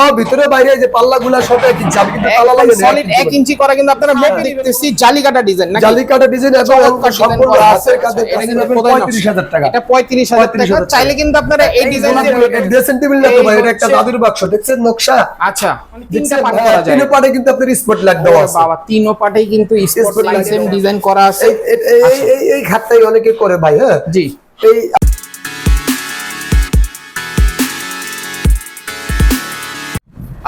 তাও ভিতরে বাইরে যে পাল্লাগুলা সব এক ইঞ্চি, আমি কিন্তু তালা লাগে সলিড 1 ইঞ্চি করা কিন্তু আপনারা মেপে দেখতেছি জালি কাটা ডিজাইন নাকি জালি কাটা ডিজাইন এবং সম্পূর্ণ হাতের কাজের কাজ ৩৫,০০০ টাকা। এটা ৩৫,০০০ টাকা। চাইলে কিন্তু আপনারা এই ডিজাইন দিয়ে 1.5 সেন্টিমিটার না তো ভাই, এটা একটা দাদুর বাক্স দেখছেন নকশা। আচ্ছা তিনটা দেখছেন পার্ট করা যায়, তিন পার্টে কিন্তু আপনার স্পট লাইট দেওয়া আছে বাবা তিনও পার্টেই কিন্তু স্পট লাইট সেম ডিজাইন করা আছে। এই খাটটাই অনেকে করে ভাই। হ্যাঁ জি এই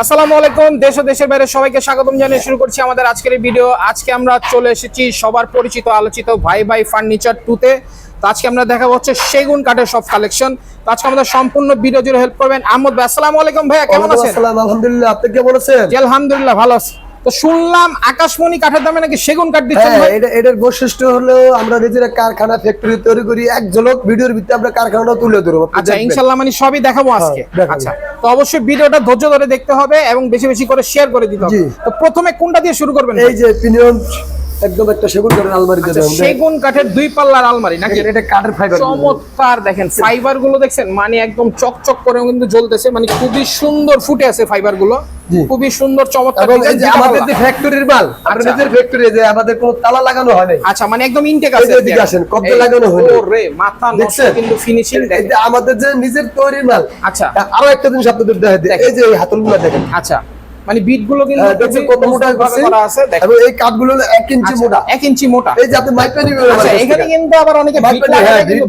আসসালামু আলাইকুম, দেশ ও দেশের বাইরে সবাইকে স্বাগতম জানিয়ে শুরু করছি আমাদের আজকের এই ভিডিও। আজকে আমরা চলে এসেছি সবার পরিচিত আলোচিত ভাই ভাই ফার্নিচার 2 তে। তো আজকে আমরা দেখাবো হচ্ছে সেগুন কাঠের সব কালেকশন। তো আজকে আমাদের সম্পূর্ণ ভিডিও জুড়ে হেল্প করবেন আহমদ ভাই। আসসালামু আলাইকুম ভাইয়া, কেমন আছেন? আসসালাম, আলহামদুলিল্লাহ, আপনি কেমন আছেন? জি আলহামদুলিল্লাহ ভালো আছি। তো শুনলাম আকাশমণি কাঠের দামে নাকি সেগুন কাঠ দিচ্ছেন ভাই? এটার বৈশিষ্ট্য হলো আমরা নিজেরা কারখানা ফ্যাক্টরি তৈরি করি, এক ঝলক ভিডিওর ভিতরে আমরা কারখানাটা তুলে ধরবো। আচ্ছা ইনশাআল্লাহ, মানে সবই দেখাবো আজকে। দেখাবো। আচ্ছা তো অবশ্যই ভিডিওটা ধৈর্য ধরে দেখতে হবে এবং বেশি বেশি করে শেয়ার করে দিতে হবে। তো প্রথমে কোনটা দিয়ে শুরু করবেন? এই যে প্রিমিয়াম একদম একটা সেগুন কাঠের আলমারি আচ্ছা, দেন। সেগুন কাঠের 2 পাল্লার আলমারি নাকি? এটা কাঠের ফাইবার, চমৎকার। দেখেন ফাইবার গুলো দেখছেন, মানে একদম চকচক করে কিন্তু জ্বলতেছে, মানে খুবই সুন্দর ফুটে আছে ফাইবার গুলো, খুবই সুন্দর চমৎকার। এবং এই যে আমাদের যে ফ্যাক্টরির মাল, আমাদের নিজের ফ্যাক্টরি, যে আমাদের কোনো তালা লাগানো হয় নাই। আচ্ছা মানে একদম ইনটেক আছে। এদিকে আসেন, কব্জা লাগানো হয়। ওরে মাথা নষ্ট কিন্তু ফিনিশিং দেখেন। এটা আমাদের যে নিজের তৈরি মাল। আচ্ছা আরো একটা জিনিস আপনাদের দেখাই দিই, এই যে এই হাতলগুলো দেখেন। আচ্ছা মানে বিট গুলো কিন্তু দেখছেন কত মোটা করা আছে, এবং এই কাঠগুলো 1 ইঞ্চি মোটা। 1 ইঞ্চি মোটা। এই যে আপনি মাইপা নিবেন। আচ্ছা এখানে কিন্তু আবার অনেকে বিট লাগায়, কিন্তু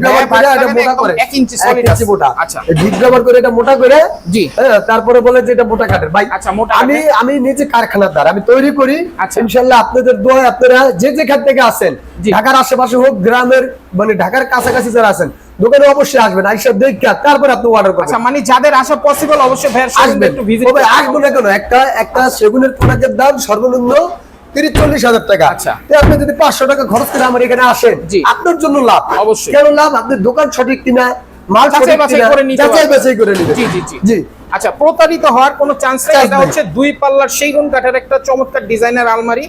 এটা মোটা করে 1 ইঞ্চি সলিড আছে মোটা। আচ্ছা এই বিট ব্যবহার করে এটা মোটা করে। জি হ্যাঁ, তারপরে বলে যে এটা মোটা কাঠের ভাই। আচ্ছা মোটা আমি নিজে কারখানাদার, আমি তৈরি করি। আচ্ছা ইনশাআল্লাহ আপনাদের দোয়া, আপনারা যে যেখান থেকে আসেন, ঢাকার আশেপাশে হোক, গ্রামের মানে ঢাকার কাছাকাছি যারা আছেন, দোকানে অবশ্যই আসবেন, আইসা দেখে তারপর আপনি অর্ডার করবেন। আচ্ছা মানে যাদের আসা পসিবল অবশ্যই ভাইয়ের সাথে একটু ভিজিট করবেন। আসবেন না কেন, একটা সেগুনের প্রোডাক্টের দাম সর্বনিম্ন 30-40 হাজার টাকা। আচ্ছা আপনি যদি 500 টাকা খরচ করে আমার এখানে আসেন, আপনার জন্য লাভ। অবশ্যই কেন লাভ? আপনি দোকান সঠিক কিনা, মাল সঠিক কিনা যাচাই বাছাই করে নিতে। জি জি জি জি। আচ্ছা প্রতারিত হওয়ার কোনো চান্স নেই। এটা হচ্ছে 2 পাল্লার সেগুন কাঠের একটা চমৎকার ডিজাইনার আলমারি।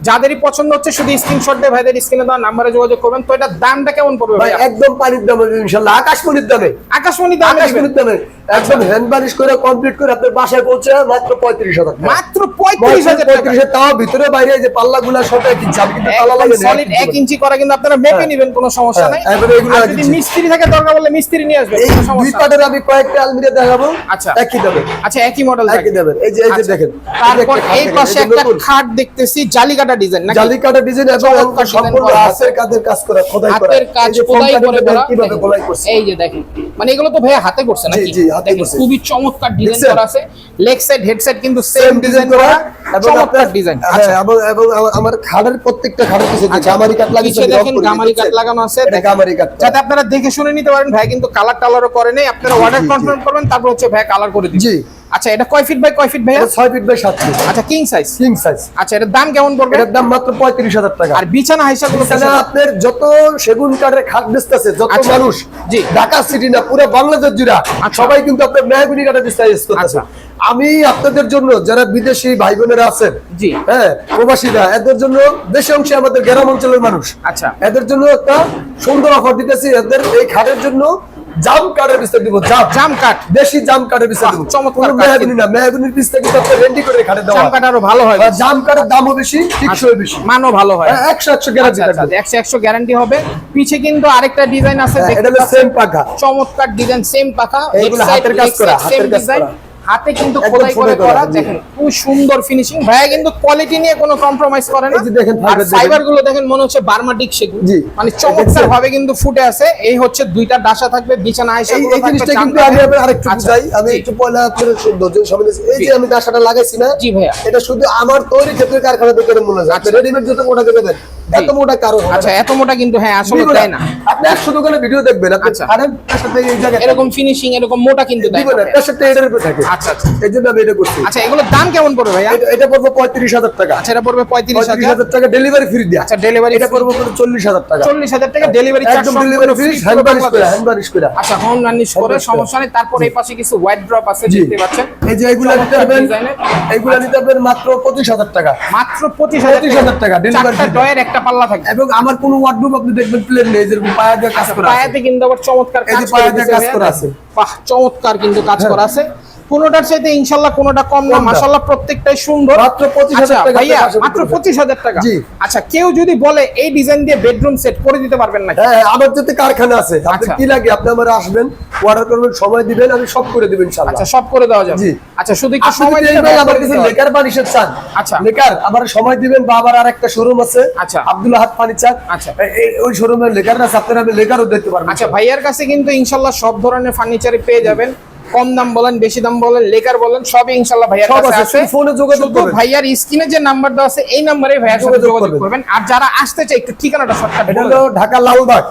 যাদেরই পছন্দ হচ্ছে শুধু স্ক্রিনশট দিয়ে ভাইদের স্ক্রিনে দেওয়া নম্বরে যোগাযোগ করবেন। তো এটার দামটা কেমন পড়বে ভাই? একদম পানির দামে ইনশাআল্লাহ, আকাশমণির দামে। আকাশমণির দামে একদম হ্যান্ড বানিশ করে কমপ্লিট করে আপনার বাসায় পৌঁছে মাত্র 35,000 টাকা। মাত্র 35,000 টাকা। তাও ভিতরে বাইরে যে পাল্লাগুলা সব এক ইঞ্চি, আমি কিন্তু তালা লাগে সলিড 1 ইঞ্চি করা কিন্তু আপনারা মেপে নেবেন, কোনো সমস্যা নাই। আর যদি মিস্ত্রি থাকে দরকার বলে মিস্ত্রি নিয়ে আসবেন, কোনো সমস্যা নাই। দুই পাটের আমি কয়েকটা আলমিরা দেখাবো। আচ্ছা একই দামে। আচ্ছা একই মডেল একই দামে। এই যে দেখেন, তারপর এই পাশে একটা খাট দেখতেছি জালি কাটা ডিজাইন নাকি? জালি কাটা ডিজাইন এবং সম্পূর্ণ হাতের কাজের কাজ করা, খোদাই করা। হাতের কাজ খোদাই করে করা। কিভাবে খোদাই করছে এই যে দেখেন, মানে এগুলো তো ভাইয়া হাতে করছে নাকি? জি হাতে করছে। খুবই চমৎকার ডিজাইন করা আছে। লেগ সাইড হেড সাইড কিন্তু সেম ডিজাইন করা, চমৎকার ডিজাইন। আচ্ছা এবং আমার খাটের প্রত্যেকটা খাটের পিছনে গামারি কাট লাগিয়েছে। দেখেন গামারি কাট লাগানো আছে, এটা গামারি কাট, যাতে আপনারা দেখে শুনে নিতে পারেন। ভাই কিন্তু কালার টালারও করে নেই, আপনারা অর্ডার কনফার্ম করবেন, তারপর হচ্ছে ভাই কালার করে দিবেন। জি আচ্ছা এটা কয় ফিট বাই কয় ফিট ভাইয়া? 6 ফিট বাই 7 ফিট। আচ্ছা কিং সাইজ। King size. আচ্ছা এটার দাম কেমন পড়বে? এটার দাম মাত্র 35,000 টাকা। আর বিছানা হিসাবগুলো আপনার যত সেগুন কাঠের খাট বেচতেছে, যত মানুষ জি ঢাকা সিটি না পুরো বাংলাদেশ জুড়ে সবাই কিন্তু আপনার মেহগনি কাঠের বিস্তারিত করতেছে। আমি আপনাদের জন্য যারা বিদেশি ভাই বোনেরা আছেন, জি হ্যাঁ প্রবাসীরা, এদের জন্য বেশি অংশে আমাদের গ্রাম অঞ্চলের মানুষ, আচ্ছা এদের জন্য একটা সুন্দর অফার দিতেছি। এদের এই খাটের জন্য জাম কাঠের বিস্তার দিব। জাম কাঠ, দেশি জাম কাঠের বিস্তার দিব। চমৎকার মেহগনি না, মেহগনির বিস্তার কিন্তু আপনি রেডি করে খাটে দেওয়া। জাম কাঠ আরো ভালো হয়, জাম কাঠের দামও বেশি, টিকসই বেশি, মানও ভালো হয়। 100 গ্যারান্টি থাকবে। 100 গ্যারান্টি হবে। পিছে কিন্তু আরেকটা ডিজাইন আছে, এটা হলো সেম পাখা, চমৎকার ডিজাইন, সেম পাখা, এগুলো হাতের কাজ করা, হাতের কাজ করা, হাতে কিন্তু খোদাই করে করা। দেখেন খুব সুন্দর ফিনিশিং। ভাইয়া কিন্তু কোয়ালিটি নিয়ে কোনো কম্প্রোমাইজ করে না। আর ফাইবার গুলো দেখেন মনে হচ্ছে বার্মাটিক সেগুন, মানে চমৎকার ভাবে কিন্তু ফুটে আছে। এই হচ্ছে দুইটা ডাসা থাকবে, বিছানা আয়সা গুলো থাকবে। এই জিনিসটা কিন্তু আমি আরেকটু বুঝাই, আমি একটু পয়লা আপনাদের ধৈর্য সঙ্গে। এই যে আমি ডাসাটা লাগাইছি না, জি ভাইয়া, এটা শুধু আমার তৈরি ক্ষেত্রে কারখানা থেকে মনে হয়। আপনি রেডিমেড যত মোটা করে দেন, এত মোটা কারো। আচ্ছা এত মোটা কিন্তু হ্যাঁ আসলে দেয় না। আপনি 100 দোকানে ভিডিও দেখবেন, আপনি কারেন্ট সাথে এই জায়গায় এরকম ফিনিশিং এরকম মোটা কিন্তু দেয় না, এর সাথে এটার উপরে থাকে। আচ্ছা আচ্ছা এই জন্য আমি এটা করছি। আচ্ছা এগুলোর দাম কেমন পড়বে ভাইয়া? এটা পড়বে 35,000 টাকা। আচ্ছা এটা পড়বে 35,000 টাকা ডেলিভারি ফ্রি দিয়ে। আচ্ছা ডেলিভারি এটা পড়বে 40,000 টাকা। 40,000 টাকা ডেলিভারি চার্জ, একদম ডেলিভারি ফ্রি, হ্যান্ড বানিশ করে। আচ্ছা হোম বানিশ করে সমস্যা নেই। তারপর এই পাশে কিছু হোয়াইট ড্রপ আছে, দেখতে পাচ্ছেন। এই যে এগুলা নিতে পারবেন, এগুলা নিতে পারবেন মাত্র 25,000 টাকা। মাত্র 25,000 টাকা ডেলিভারি, চারটা ডয়ের একটা পাল্লা থাকে। এবং আমার কোনো ওয়ার্ডরোব আপনি দেখবেন প্লেন নেই, যেরকম পায়া দিয়ে কাজ করা আছে। পায়াতে কিন্তু আবার চমৎকার কাজ করা আছে। বাহ চমৎকার কিন্তু কাজ করা আছে। কোনোটার চাইতে ইনশাআল্লাহ কোনোটা কম না, মাশাআল্লাহ প্রত্যেকটাই সুন্দর। মাত্র 25000 টাকা ভাইয়া মাত্র 25000 টাকা। জি। আচ্ছা কেউ যদি বলে এই ডিজাইন দিয়ে বেডরুম সেট করে দিতে পারবেন নাকি? হ্যাঁ, আমার যদি কারখানা আছে, আপনার কি লাগে আপনি আমার আসবেন, অর্ডার করবেন, সময় দিবেন, আমি সব করে দেব ইনশাআল্লাহ। আচ্ছা সব করে দেওয়া যাবে। জি। আচ্ছা শুধু একটু সময় দিবেন। দিবেন। আমার কাছে লেকার বানিশের চান। আচ্ছা লেকার আমার সময় দিবেন, বা আবার আরেকটা শোরুম আছে, আচ্ছা আব্দুল আহাদ ফার্নিচার। আচ্ছা ওই শোরুমের লেকার আছে, আপনারা আমি লেকারও দেখতে পারবেন। আচ্ছা ভাইয়ার কাছে কিন্তু ইনশাআল্লাহ সব ধরনের ফার্নিচারই পেয়ে যাবেন, কম দাম বলেন, বেশি দাম বলেন, লেকার বলেন, সবই ইনশাআল্লাহ ভাইয়ার কাছে আছে। ফোনে যোগাযোগ করবেন। ভাইয়ার স্ক্রিনে যে নাম্বার দেওয়া আছে এই নম্বরে ভাইয়ার সাথে যোগাযোগ করবেন। আর যারা আসতে চায় একটু ঠিকানাটা শর্টকাট এটা হলো ঢাকা লালবাগ।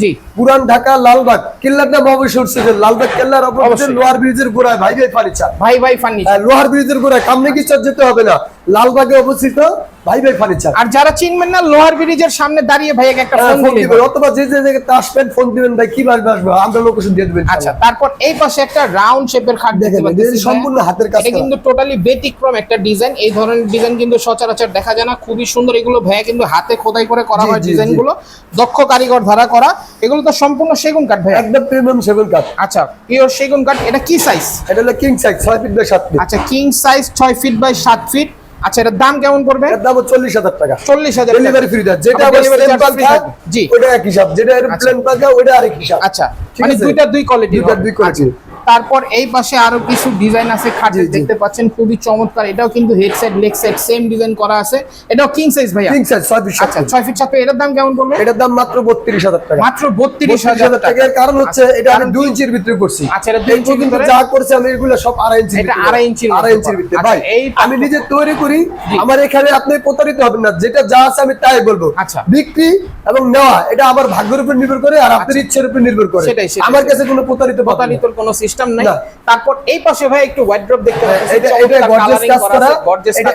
জি, পুরান ঢাকা লালবাগ। কেল্লার নাম অবশ্যই শুনছেন, লালবাগ কেল্লার অপোজিটে লোহার ব্রিজের গোড়ায় ভাই ভাই ফার্নিচার। ভাই ফার্নিচার। লোহার ব্রিজের গোড়ায় কামনেগি চর যেতে হবে না, লালবাগে অবস্থিত ভাই ভাই ফার্নিচার। আর যারা চিনবেন না, লোহার ব্রিজের সামনে দাঁড়িয়ে ভাইয়াকে একটা ফোন দিবেন, অথবা যে যে জায়গাতে আসবেন ফোন দিবেন, ভাই কিভাবে আসবো আমরা লোকেশন দিয়ে দিবেন। আচ্ছা তারপর এই পাশে একটা রাউন্ড শেপের খাট দেখতে পাচ্ছেন, সম্পূর্ণ হাতের কাজ। এটা কিন্তু টোটালি ব্যতিক্রম একটা ডিজাইন। এই ধরনের ডিজাইন কিন্তু সচরাচর দেখা যায় না, খুবই সুন্দর। এগুলো ভাইয়া কিন্তু হাতে খোদাই করে করা হয় ডিজাইনগুলো, দক্ষ কারিগর দ্বারা করা। এগুলো তো সম্পূর্ণ সেগুন কাঠ ভাই, একদম প্রিমিয়াম সেগুন কাঠ। আচ্ছা পিওর সেগুন কাঠ। এটা কি সাইজ? এটা হলো king size 6 feet by 7 feet. আচ্ছা king size 6 feet by 7 feet. আচ্ছা এটার দাম কেমন পড়বে? এর দাম 40000 টাকা। 40000 ডেলিভারি ফ্রি দাও। যেটা আবার সিম্পল কাঠ, জি ওটা এক হিসাব, যেটা এরোপ্লেন পাকা ওটা আরেক হিসাব। আচ্ছা মানে দুইটা দুই কোয়ালিটি। দুইটা দুই কোয়ালিটি। তারপর এই পাশে আরো কিছু ডিজাইন আছে খাটের, দেখতে পাচ্ছেন খুবই চমৎকার। এটাও কিন্তু head side leg side same design করা আছে। এটাও কিং সাইজ ভাইয়া? King size 6 feet. আচ্ছা 6 ফিট 7 ফিট। এটার দাম কেমন পড়বে? এটার দাম মাত্র 32000 টাকা। মাত্র 32000 টাকা। এর কারণ হচ্ছে এটা আমি 2 ইঞ্চির ভিতরে করছি। আচ্ছা এটা 2 ইঞ্চির ভিতরে যা করছি আমি এগুলো সব 2.5 ইঞ্চি। এটা 2.5 ইঞ্চির 2.5 ইঞ্চির ভিতরে ভাই। এই আমি নিজে তৈরি করি, আমার এখানে আপনি প্রতারিত হবেন না, যেটা যা আছে আমি তাই বলবো। আচ্ছা বিক্রি এবং নেওয়া এটা আমার ভাগ্যের উপর নির্ভর করে, আর আপনার ইচ্ছার উপর নির্ভর করে। আমার কাছে কোনো প্রতারিতর কোনো সিস্টেম নাই। তারপর এই পাশে ভাই একটু ওয়ার্ড্রপ দেখতে পাচ্ছেন, এটা গর্জিয়াস কাজ করা।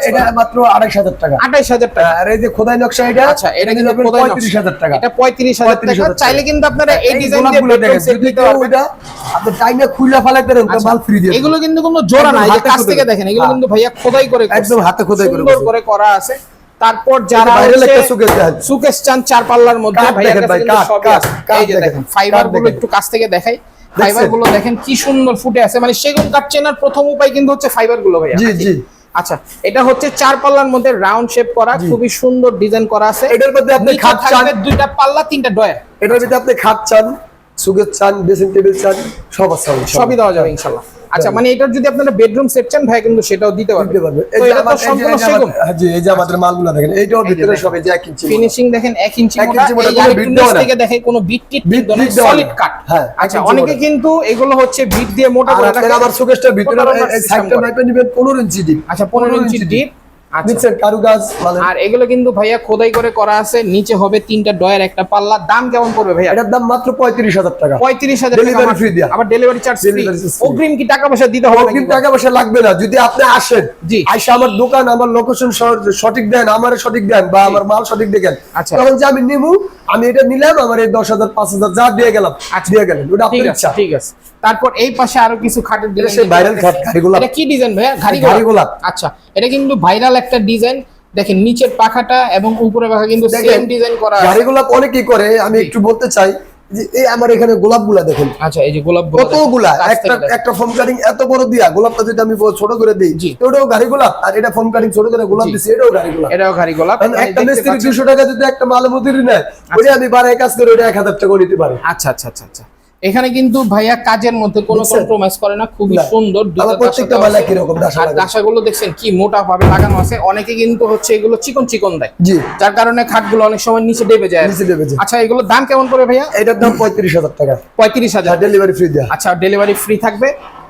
এটা মাত্র 28000 টাকা। 28000 টাকা। আর এই যে খোদাই নকশা এটা, আচ্ছা এটা কিন্তু 35000 টাকা। এটা 35000 টাকা। চাইলে কিন্তু আপনারা এই ডিজাইন দিয়ে বেডরুম সেট দিতে পারবেন। ওইটা আপনি টাইমে খুলে ফেলাই করেন তো মাল ফ্রি দিয়ে। এগুলো কিন্তু কোনো জোড়া না, এই যে কাছ থেকে দেখেন, এগুলো কিন্তু ভাইয়া খোদাই করে, একদম হাতে খোদাই করে সুন্দর করে করা আছে। তারপর যারা সুকেশ চান 4 পাল্লার মধ্যে, ভাইয়া কাছে কিন্তু সবই আছে। এই যে দেখেন ফাইবার গুলো একটু কাছ থেকে দেখাই, ফাইবার গুলো দেখেন কি সুন্দর ফুটে আছে। মানে সেগুন কাঠ চেনার প্রথম উপায় কিন্তু হচ্ছে ফাইবার গুলো ভাইয়া। জি জি। আচ্ছা এটা হচ্ছে 4 পাল্লার মধ্যে রাউন্ড শেপ করা, খুবই সুন্দর ডিজাইন করা আছে। এটার মধ্যে আপনি খাট চান, 2টা পাল্লা 3টা ডয়ার। এটার মধ্যে আপনি খাট চান, সুকেশ চান, ড্রেসিং টেবিল চান, সব আছে, সবই দেওয়া যাবে ইনশাআল্লাহ। আচ্ছা মানে এটার যদি আপনারা বেডরুম সেট চান ভাই কিন্তু সেটাও দিতে পারবে। তো এটা তো সম্পূর্ণ সেগুন। জি এই যে আমাদের মালগুলো দেখেন, এইটাও ভিতরে সব এই যে 1 ইঞ্চি ফিনিশিং দেখেন, 1 ইঞ্চি মোটা। এই বিট থেকে দেখে কোনো বিট টিট না, সলিড কাট। হ্যাঁ আচ্ছা অনেকে কিন্তু এগুলো হচ্ছে বিট দিয়ে মোটা করে রাখে। আমার সুকেশটার ভিতরে এই সাইডটা মাইপে নেবেন 15 ইঞ্চি ডিপ। আচ্ছা 15 ইঞ্চি ডিপ। আচ্ছা কারুকাজ মানে। আর এগুলো কিন্তু ভাইয়া খোদাই করে করা আছে। নিচে হবে 3টা ডয়ার, একটা পাল্লা। দাম কেমন পড়বে ভাইয়া? এটার দাম মাত্র 35000 টাকা। 35000 টাকা ডেলিভারি ফ্রি দিয়া। আবার ডেলিভারি চার্জ ফ্রি। অগ্রিম কি টাকা পয়সা দিতে হবে? অগ্রিম টাকা পয়সা লাগবে না, যদি আপনি আসেন, আইসা আমার দোকান, আমার লোকেশন সঠিক দেন, আমার সঠিক দেন, বা আমার মাল সঠিক দেখেন, তখন যে আমি নিমু, আমি এটা নিলাম, আমার এই 10000 5000 যা দিয়ে গেলাম, দিয়ে গেলেন, ওটা আপনার ইচ্ছা। ঠিক আছে। তারপর এই পাশে আরো কিছু খাটের ডিজাইন। এটা ভাইরাল খাট, ঘাড়িগুলা। এটা কি ডিজাইন ভাইয়া? ঘাড়িগুলা। আচ্ছা এটা কিন্তু ভাইরাল একটা ডিজাইন। দেখেন নিচের পাখাটা এবং উপরের পাখা কিন্তু সেম ডিজাইন করা আছে। ঘাড়িগুলা অনেকেই করে, আমি একটু বলতে চাই যে এই আমার এখানে গোলাপগুলা দেখেন। আচ্ছা এই যে গোলাপগুলো কতগুলা, একটা ফোম কাটিং এত বড় দিয়া, গোলাপটা যদি আমি ছোট করে দেই ওটাও ঘাড়ি গোলাপ, আর এটা ফোম কাটিং ছোট করে গোলাপ দিছি, এটাও ঘাড়ি গোলাপ। এটাও ঘাড়ি গোলাপ। একটা মিস্ত্রি 200 টাকা যদি একটা মাল মজুরি নেয়, ওটা আমি বাড়ায় কাজ করে ওটা 1000 টাকা নিতে পারি। আচ্ছা আচ্ছা আচ্ছা আচ্ছা। এখানে কিন্তু ভাইয়া কাজের মধ্যে কোনো কম্প্রোমাইজ করে না, খুবই সুন্দর। প্রত্যেকটা মাল একই রকম দাসা। আর দাসাগুলো দেখছেন কি মোটা ভাবে লাগানো আছে। অনেকে কিন্তু হচ্ছে এগুলো চিকন চিকন দেয়, জি, যার কারণে খাটগুলো অনেক সময় নিচে ডেবে যায়। আচ্ছা এগুলোর দাম কেমন পড়বে ভাইয়া? এটার দাম 35000 টাকা। 35000, ডেলিভারি ফ্রি দেয়া। আচ্ছা ডেলিভারি ফ্রি থাকবে।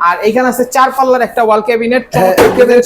আর এখানে আছে 4 পাল্লার একটা ওয়াল ক্যাবিনেট,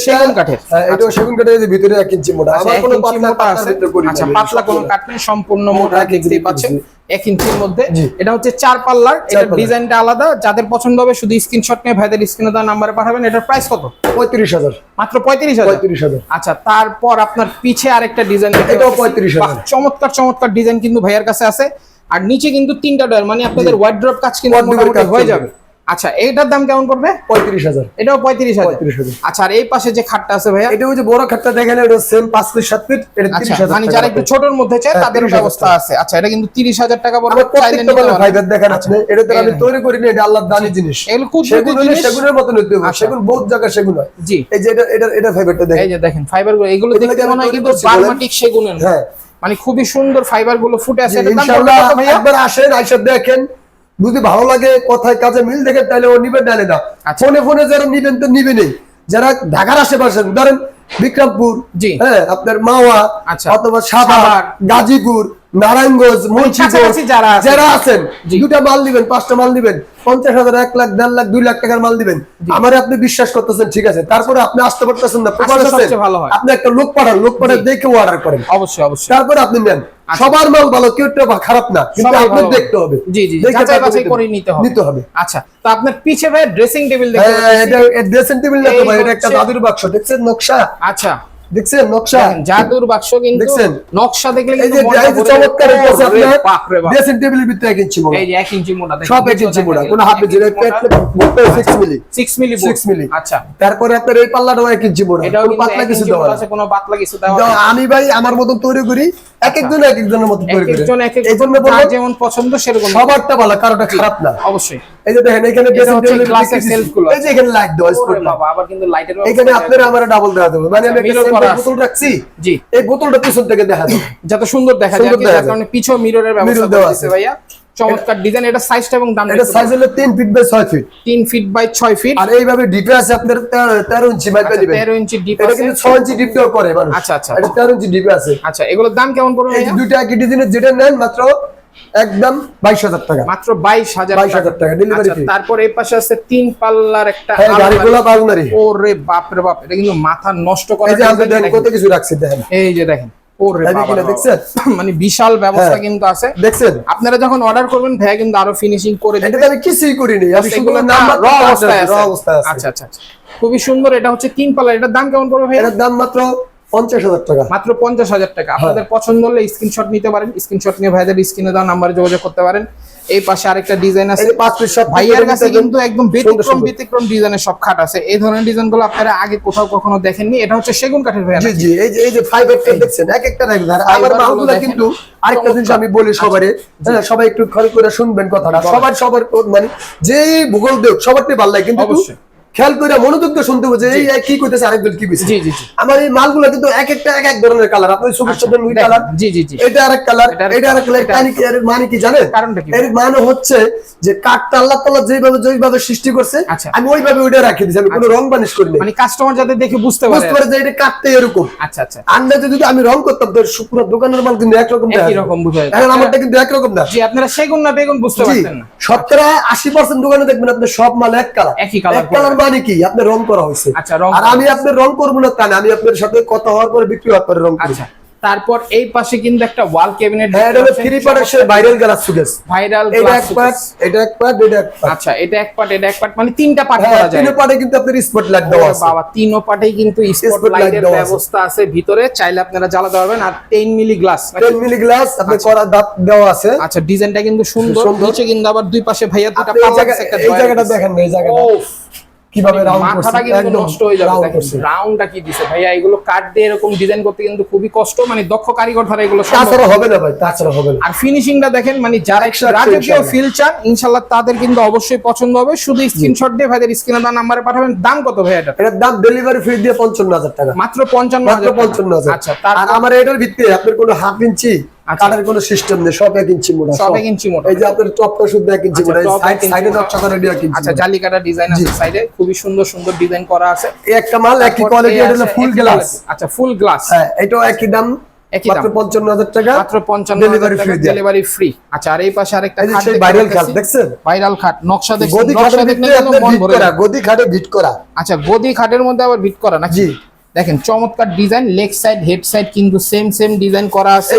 সেগুন কাঠের। এটাও সেগুন কাঠের, ভিতরে 1 ইঞ্চি মোটা। আমার কোনো পাতলা আছে। আচ্ছা পাতলা কোনো কাঠ নেই, সম্পূর্ণ মোটা দেখতেই পাচ্ছেন 1 ইঞ্চির মধ্যে। এটা হচ্ছে 4 পাল্লার, এটা ডিজাইনটা আলাদা। যাদের পছন্দ হবে শুধু স্ক্রিনশট নিয়ে ভাইদের স্ক্রিনে দেওয়া নম্বরে পাঠাবেন। এটার প্রাইস কত? 35000। মাত্র 35000। আচ্ছা তারপর আপনার পিছে আরেকটা ডিজাইন, এটাও 35000। চমৎকার চমৎকার ডিজাইন কিন্তু ভাইয়ার কাছে আছে। আর নিচে কিন্তু 3টা ডয়ার, মানে আপনাদের ওয়ার্ড্রপ কাজ কিন্তু মোটামুটি হয়ে যাবে। আচ্ছা এটার দাম কেমন পড়বে? 35,000। এটাও 35,000। আচ্ছা আর এই পাশে যে খাটটা আছে ভাইয়া, এটা ওই যে বড় খাটটা দেখেন, এটা সেম 5 ফিট 7 ফিট, এটা 30,000 মানে যারা একটু ছোটর মধ্যে চায় তাদের ব্যবস্থা আছে। আচ্ছা এটা কিন্তু 30,000 টাকা পড়বে। চাইলে নিতে পারেন। ফাইবার দেখেন আপনি, এটা তো আমি তৈরি করি না, এটা আল্লাহর দানি জিনিস। এগুলো কুদরতি সেগুন হলে জিনিস। সেগুনের মত নিতে হবে, সেগুন বহুত জায়গা সেগুন হয়। জি এই যে এটা ফাইবারটা দেখেন, এই যে দেখেন ফাইবারগুলো, এগুলো দেখতে মনে হয় কিন্তু বার্মাটিক সেগুনের। হ্যাঁ মানে খুবই সুন্দর ফাইবার গুলো ফুটে আছে। এটার দাম ইনশাআল্লাহ কত ভাইয়া? একবার আসেন, আইসা দেখেন, যদি ভালো লাগে, কথায় কাজে মিল দেখেন, তাহলে ও নিবেন, নালে না। ফোনে ফোনে যারা নিবেন তো নিবেনই, যারা ঢাকার আশেপাশে ধরেন বিক্রমপুর, হ্যাঁ আপনার মাওয়া, অথবা সাভার, গাজীপুর, নারায়ণগঞ্জ, মুন্সিগঞ্জ যারা আছেন, দুটা মাল নিবেন, 5টা মাল নিবেন, 50,000, 1 লাখ, 1.5 লাখ, 2 লাখ টাকার মাল দিবেন, আমারে আপনি বিশ্বাস করতেছেন, ঠিক আছে, তারপরে আপনি আসতে পারতেছেন না, আপনি একটা লোক পাঠান, লোক পাঠান দেখে অর্ডার করেন, অবশ্যই অবশ্যই, তারপরে আপনি নেন। সবার মাল ভালো, কেউ খারাপ না, কিন্তু আপনি দেখতে হবে, জি জি, যাচাই বাছাই করে নিতে হবে। আচ্ছা তো আপনার পিছে ভাই ড্রেসিং টেবিল দেখতে পাচ্ছি। এটা ড্রেসিং টেবিল না তো ভাই, এটা একটা জাদুর বাক্স, দেখছেন নকশা? আচ্ছা দেখছেন নকশা, জাদুর বাক্স, কিন্তু দেখছেন নকশা দেখলে এই যে চমৎকার আছে আপনার ড্রেসিং টেবিলের ভিতরে 1 ইঞ্চি মোটা, এই যে 1 ইঞ্চি মোটা, সব 1 ইঞ্চি মোটা, কোন হাফ ইঞ্চি না, 6 মিলি 6 মিলি। আচ্ছা তারপরে আপনার এই পাল্লাটাও 1 ইঞ্চি মোটা, এটাও কোনো পাতলা কিছু দেওয়া আছে, কোনো পাতলা কিছু দেওয়া আছে। আমি ভাই আমার মতন তৈরি করি, এক একজনের মতন তৈরি করি, এই জন্য বললাম যেমন পছন্দ সেরকম, সবারটা ভালো, কারোটা খারাপ না, অবশ্যই। এই যে দেখেন এখানে ড্রেসিং টেবিলের গ্লাসের সেলফ গুলো, এই যে এখানে লাইট দেওয়া স্পট বাবা, আবার কিন্তু লাইটের এখানে আপনারা আমারে ডাবল দেওয়া দেবে, মানে আমি একটা বোতল রাখছি, জি এই বোতলটা পিছন থেকে দেখা যাবে, যাতে সুন্দর দেখা যায়, যার কারণে পিছু মিররের ব্যবস্থা করা আছে ভাইয়া। চমৎকার ডিজাইন। এটা সাইজটা এবং দামটা, এটা সাইজ হলো 3 feet by 6 feet, 3 feet by 6 feet. আর এইভাবে ডিপে আছে আপনার 13 ইঞ্চি মাইকা দিবেন, 13 ইঞ্চি ডিপ এটা আছে, কিন্তু 6 ইঞ্চি ডিপ দেওয়া করে মানুষ। আচ্ছা আচ্ছা, এটা 13 ইঞ্চি ডিপে আছে। আচ্ছা এগুলোর দাম কেমন পড়বে এই ভাইয়া? দুইটা একই ডিজাইনের, যেটা নেন মাত্র একদম 22,000 টাকা, মাত্র 22,000 টাকা ডেলিভারি ফ্রি। তারপর এই পাশে আছে 3 পাল্লার একটা গাড়িগুলো পালনারি, ওরে বাপ রে বাপ, এটা কিন্তু মাথা নষ্ট করে। এই যে আপনি দেখেন কত কিছু রাখছি, দেখেন এই যে দেখেন, ওরে বাবা দেখছেন, মানে বিশাল ব্যবস্থা কিন্তু আছে, দেখছেন। আপনারা যখন অর্ডার করবেন ভাইয়া কিন্তু আরো ফিনিশিং করে দিবেন। এটা আমি কিছুই করিনি, আমি শুধু নাম্বার র অবস্থায় আছে। আচ্ছা আচ্ছা আচ্ছা, খুবই সুন্দর। এটা হচ্ছে 3 পাল্লা, এটার দাম কেমন পড়বে ভাই? এটার দাম মাত্র 50,000 টাকা, মাত্র 50,000 টাকা। আপনাদের পছন্দ হলে স্ক্রিনশট নিতে পারেন, স্ক্রিনশট নিয়ে ভাইদের স্ক্রিনে দেওয়া নাম্বারে যোগাযোগ করতে পারেন। এই পাশে আরেকটা ডিজাইন আছে, 5 পিস সব ভাইয়ার কাছে কিন্তু একদম ব্যতিক্রম ডিজাইনের সব খাট আছে। এই ধরনের ডিজাইনগুলো আপনারা আগে কোথাও কখনো দেখেননি। এটা হচ্ছে সেগুন কাঠের ভাইয়া। জি জি, এই যে ফাইবারটা দেখছেন, এক একটা রাখবেন। আমার মালগুলো কিন্তু আরেকটা জিনিস আমি বলি সবারে, হ্যাঁ সবাই একটু খেয়াল করে শুনবেন কথাটা, সবার মানে যেই ভূগোল দেব সবারটাই ভালো লাগে, কিন্তু খেয়াল করে মনোযোগ দিয়ে শুনতে হবে যে এই কি কইতেছে আরেকজন কি কইছে। জি জি জি, আমার এই মালগুলো কিন্তু এক একটা এক ধরনের কালার, আপনি সুবির সাথে দুই কালার, জি জি জি, এটা আরেক কালার, এটা আরেক কালার। এর মানে কি জানেন? কারণটা কি? এর মানে হচ্ছে যে কাঠটা আল্লাহ তাআলা যেভাবে সৃষ্টি করছে, আমি ওইভাবে ওইটা রাখি দিয়েছি, আমি কোনো রং বানিশ করি না, মানে কাস্টমার যাতে দেখে বুঝতে পারে যে এটা কাঠটা এরকম। আচ্ছা আচ্ছা, আন্দাজে যদি আমি রং করতাম তো পুরো দোকানের মাল কিন্তু একরকম একই রকম বুঝা যায়, এখন আমারটা কিন্তু একরকম না। জি, আপনারা সেগুন না বেগুন বুঝতে পারতেন না। শতকরা 80% দোকানে দেখবেন আপনি সব মাল এক কালার, একই কালার। এক কালার মানে কি আপনি রং করা হয়েছে। আচ্ছা, রং। আর আমি আপনার রং করব না তা না, আমি আপনার সাথে কথা হওয়ার পরে বিক্রি হওয়ার পরে রং করি। আচ্ছা, তারপর এই পাশে কিন্তু একটা ওয়াল ক্যাবিনেট, হ্যাঁ এটা হলো 3 পার্টের সেই ভাইরাল গ্লাস সুকেস, ভাইরাল এটা গ্লাস এক পার্ট, এটা এক পার্ট, এটা এক পার্ট। আচ্ছা, এটা এক পার্ট, এটা এক পার্ট, মানে তিনটা পার্ট করা যায়। তিন পার্টে কিন্তু আপনার স্পট লাইট দেওয়া আছে। বাবা, তিনও পার্টেই কিন্তু স্পট লাইটের ব্যবস্থা আছে ভিতরে, চাইলে আপনারা জ্বালাতে পারবেন। আর 10 মিলি গ্লাস, 10 মিলি গ্লাস আপনি করা দাঁত দেওয়া আছে। আচ্ছা, ডিজাইনটা কিন্তু সুন্দর। নিচে কিন্তু আবার দুই পাশে ভাইয়া দুটো পাল্লা আছে, একটা এই জায়গাটা দেখেন, এই জায়গাটা কিভাবে রাউন্ড করছে, মাথাটা কিন্তু নষ্ট হয়ে যাবে। দেখেন রাউন্ডটা কি দিছে ভাইয়া, এগুলো কাট দিয়ে এরকম ডিজাইন করতে কিন্তু খুবই কষ্ট, মানে দক্ষ কারিগর ছাড়া এগুলো তাছাড়া হবে না ভাই, তাছাড়া হবে না। আর ফিনিশিংটা দেখেন, মানে যারা রাজকীয় ফিল চান ইনশাআল্লাহ তাদের কিন্তু অবশ্যই পছন্দ হবে। শুধু স্ক্রিনশট দিয়ে ভাইদের স্ক্রিনে দেওয়া নম্বরে পাঠাবেন। দাম কত ভাই এটা? এটার দাম ডেলিভারি ফ্রি দিয়ে 55,000 টাকা, মাত্র 55,000। আচ্ছা, আর আমার এটার ভিত্তিতে আপনার কোনো হাফ ইঞ্চি কাটার কোনো সিস্টেম নেই, সব 1 ইঞ্চি মোটা, সব 1 ইঞ্চি মোটা। এই যে আপনার টপটা শুদ্ধ 1 ইঞ্চি মোটা, সাইডে নকশা করে দিয়ে 1 ইঞ্চি। আচ্ছা, জালি কাটা ডিজাইন আছে সাইডে, খুবই সুন্দর সুন্দর ডিজাইন করা আছে। এই একটা মাল একই কোয়ালিটি, এটা হলো ফুল গ্লাস। আচ্ছা, ফুল গ্লাস, হ্যাঁ এটাও একই দাম, মাত্র 55,000 টাকা, মাত্র 55,000 টাকা, ডেলিভারি ফ্রি। আচ্ছা, আর এই পাশে আরেকটা খাট, সেই ভাইরাল খাট দেখছেন, ভাইরাল খাট নকশা দেখছেন, গদি খাটের ভিতরে আপনার ভিট করা, গদি খাটে ভিট করা। আচ্ছা, গদি খাটের মধ্যে আবার ভিট করা নাকি? জি, দেখেন চমৎকার design, leg side head side কিন্তু সেম ডিজাইন করা আছে।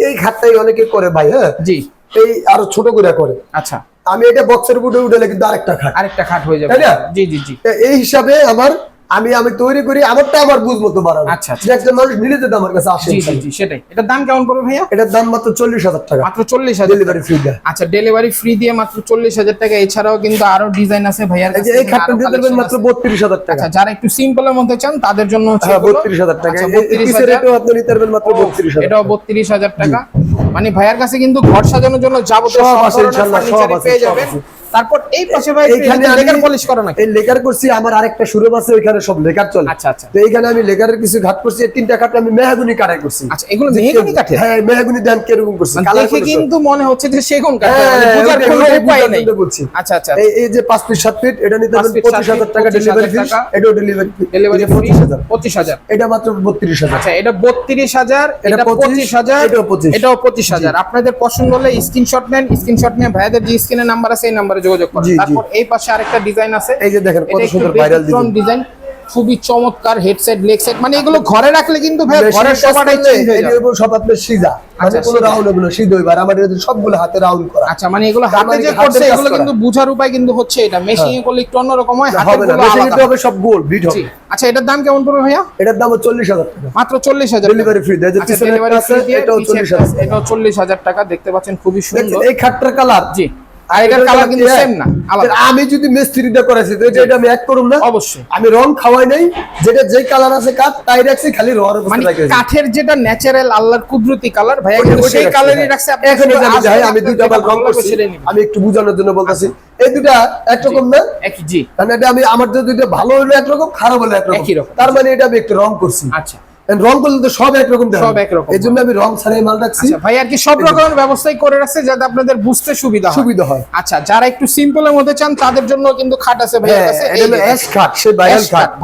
এই খাটটাই অনেকে করে ভাই, হ্যাঁ জি, এই আরো ছোট করে করে। আচ্ছা, আমি এটা বক্সের উপরে উঠলে কিন্তু আরেকটা খাট হয়ে যাবে। জি জি জি, এই হিসাবে আমার আমি তৈরি করি, আমারটা আমার বুঝ মতো বানাবো। আচ্ছা, যে একজন মানুষ নিলে যেটা আমার কাছে আসে। জি সেটাই। এটার দাম কেমন পড়বে ভাইয়া? এটার দাম মাত্র 40,000 টাকা, মাত্র 40,000 ডেলিভারি ফ্রি দেয়। আচ্ছা, ডেলিভারি ফ্রি দিয়ে মাত্র 40,000 টাকা। এছাড়াও কিন্তু আরো ডিজাইন আছে ভাইয়ার কাছে। এই খাটটা দিয়ে দেবেন মাত্র 32,000 টাকা। আচ্ছা, যারা একটু সিম্পলের মধ্যে চান তাদের জন্য হচ্ছে 32,000 টাকা। এই পিসের রেটও আপনি নিতে পারবেন মাত্র 32,000। এটাও 32,000 টাকা। মানে ভাইয়ার কাছে কিন্তু ঘর সাজানোর জন্য যাবতীয় সব সব আছে, ধরনের ইনশাআল্লাহ, ফার্নিচার সব আছে, পেয়ে সব যাবেন। আছে। তারপর এই পাশে ভাই এইখানে লেকার পলিশ করা নাকি? এই লেকার করছি, আমার আরেকটা শোরুম আছে, ওইখানে সব লেকার চলে। আচ্ছা। তো এইখানে আমি লেকারের কিছু ঘাট করছি, এই তিনটা ঘাট আমি মেহগনি কাটাই করছি। আচ্ছা, এগুলো মেহগনি কাঠের? হ্যাঁ, মেহগনি দেন কিরকম করছি, কালার দেখে কিন্তু মনে হচ্ছে যে সেগুন কাঠ, হ্যাঁ, মানে বোঝার কোনো উপায় নেই। বলছি। আচ্ছা। এই যে 5 ফিট 7 ফিট, এটা নিতে পারবেন 25,000 টাকা ডেলিভারি ফি। এটাও ডেলিভারি ফি, ডেলিভারি ফি 25,000। 25,000। এটা মাত্র 32,000। আচ্ছা, এটা 32,000, এটা 25,000, এটাও 25,000। এটাও 25,000। আপনাদের পছন্দ হলে স্ক্রিনশট নেন, স্ক্রিনশট নিয়ে ভাইদের যে স্ক্রিনে নাম্বার আছে এই নম্বরে যোগাযোগ করুন। তারপর এই পাশে আরেকটা ডিজাইন আছে, এই যে দেখেন কত সুন্দর ভাইরাল ডিজাইন, খুবই চমৎকার। হেডসেট, লেগ সেট, মানে এগুলো ঘরে রাখলে কিন্তু ভাই ঘরের সবাটাই চেঞ্জ হয়ে যাবে। এগুলো সব আপনার সিজা, মানে কোনো রাউন্ড হবে না, সিধা হইবার। আমাদের সবগুলো হাতে রাউন্ড করা। আচ্ছা, মানে এগুলো হাতে যে করছে এগুলো কিন্তু বুঝার উপায় কিন্তু হচ্ছে এটা মেশিং এ করলে একটু অন্যরকম হয়, হাতে হবে না, মেশিং এ হবে সব গোল বিট হবে। আচ্ছা, এটার দাম কেমন পড়বে ভাইয়া? এটার দাম 40,000 টাকা, মাত্র 40,000। ডেলিভারি ফ্রি দেয়। যে ডেলিভারি ফ্রি দিয়ে এটাও 40,000, এটাও 40,000 টাকা। দেখতে পাচ্ছেন খুবই সুন্দর। এই খাটটার কালার। জি, আর এটার কালার কিন্তু সেম না, আলাদা। আমি যদি মিস্ত্রিটা করেছি তো এটা আমি এক করুম না? অবশ্যই। আমি রং খাওয়াই নাই, যেটা যে কালার আছে কাট তাই রাখছি, খালি রং মানে কাঠের যেটা ন্যাচারাল আল্লাহর কুদরতি কালার ভাইয়া কিন্তু সেই কালারই রাখছে। আপনি এখন আমি দুইটা বার রং করছি, আমি একটু বোঝানোর জন্য বলতাছি। এই দুটা একরকম না? একই। জি, মানে এটা আমি আমার যে দুইটা ভালো হলো একরকম, খারাপ হলো একরকম, তার মানে এটা আমি একটু রং করছি। আচ্ছা, রং করলে তো সব একরকম দেখাবে, সব একরকম। এই জন্য আমি রং ছাড়াই মাল রাখছি। আচ্ছা ভাই, আর কি সব রকমের ব্যবস্থাই করে রাখছে যাতে আপনাদের বুঝতে সুবিধা হয়। আচ্ছা, যারা একটু সিম্পলের মধ্যে চান তাদের জন্য কিন্তু খাট আছে ভাইয়ের কাছে। এটা হলো এস খাট, সে